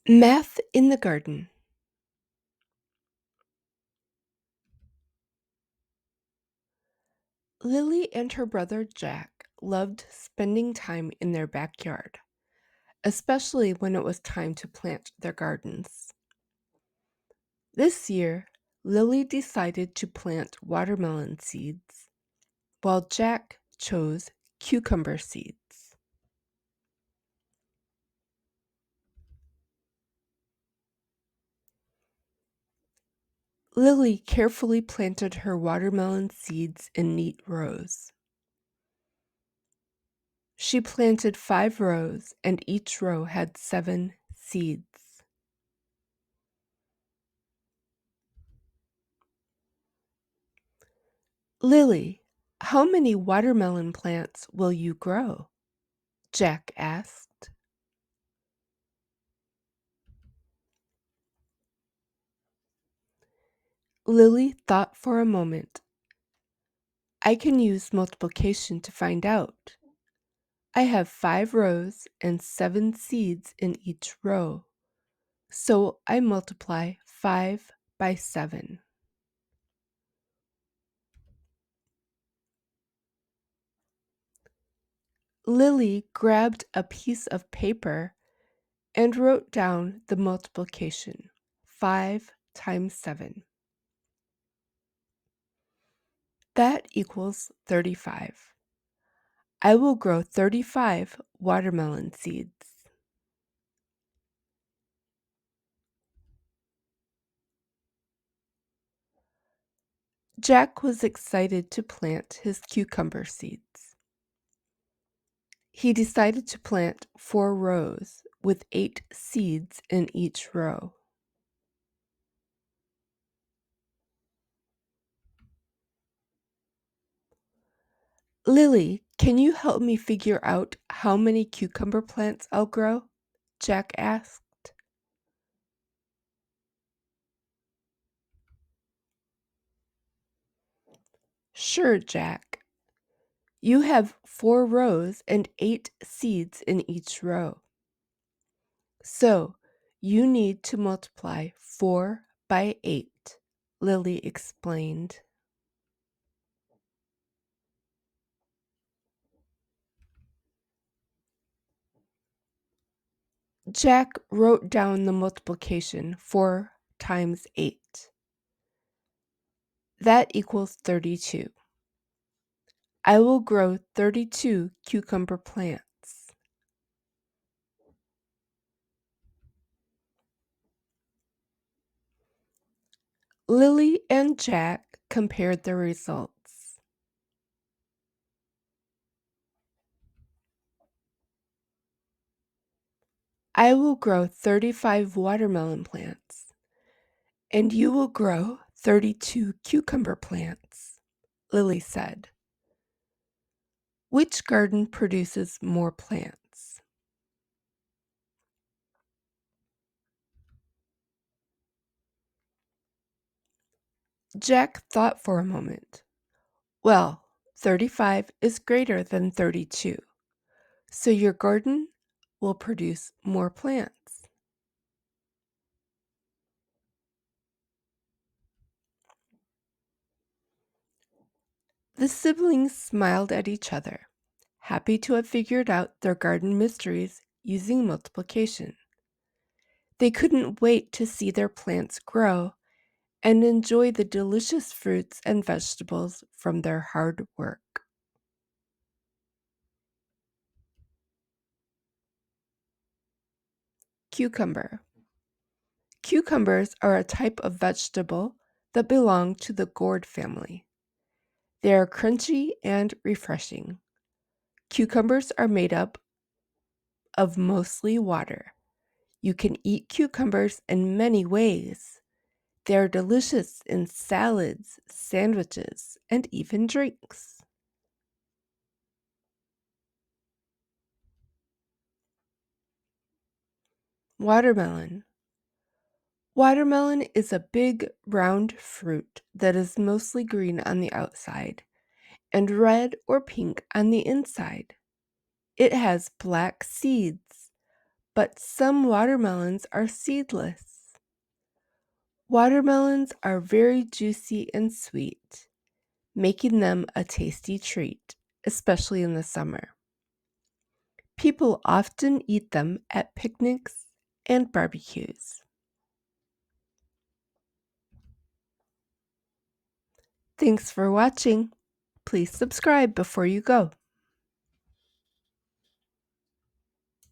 Math in the garden. Lily and her brother Jack loved spending time in their backyard, especially when it was time to plant their gardens. This year, Lily decided to plant watermelon seeds, while Jack chose cucumber seeds. Lily carefully planted her watermelon seeds in neat rows. She planted 5 rows, and each row had 7 seeds. Lily, how many watermelon plants will you grow? Jack asked. Lily thought for a moment. I can use multiplication to find out. I have 5 rows and 7 seeds in each row, so I multiply 5 by 7. Lily grabbed a piece of paper and wrote down the multiplication, 5 times 7. That equals 35. I will grow 35 watermelon seeds. Jack was excited to plant his cucumber seeds. He decided to plant 4 rows with 8 seeds in each row. Lily, can you help me figure out how many cucumber plants I'll grow? Jack asked. Sure, Jack. You have 4 rows and 8 seeds in each row. So you need to multiply 4 by 8, Lily explained. Jack wrote down the multiplication 4 times 8. That equals 32. I will grow 32 cucumber plants. Lily and Jack compared the results. I will grow 35 watermelon plants, and you will grow 32 cucumber plants, Lily said. Which garden produces more plants? Jack thought for a moment. Well, 35 is greater than 32, so your garden will produce more plants. The siblings smiled at each other, happy to have figured out their garden mysteries using multiplication. They couldn't wait to see their plants grow and enjoy the delicious fruits and vegetables from their hard work. Cucumber. Cucumbers are a type of vegetable that belong to the gourd family. They are crunchy and refreshing. Cucumbers are made up of mostly water. You can eat cucumbers in many ways. They are delicious in salads, sandwiches, and even drinks. Watermelon. Watermelon is a big, round fruit that is mostly green on the outside and red or pink on the inside. It has black seeds, but some watermelons are seedless. Watermelons are very juicy and sweet, making them a tasty treat, especially in the summer. People often eat them at picnics and barbecues. Thanks for watching. Please subscribe before you go.